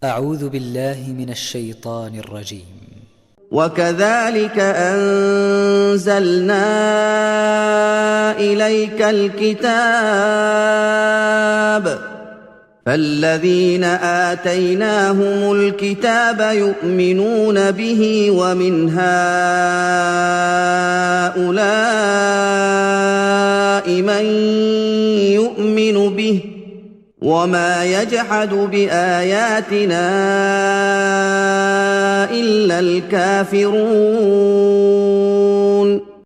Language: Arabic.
أعوذ بالله من الشيطان الرجيم. وكذلك أنزلنا إليك الكتاب فالذين آتيناهم الكتاب يؤمنون به ومن هؤلاء من يؤمن به وما يجحد بآياتنا إلا الكافرون.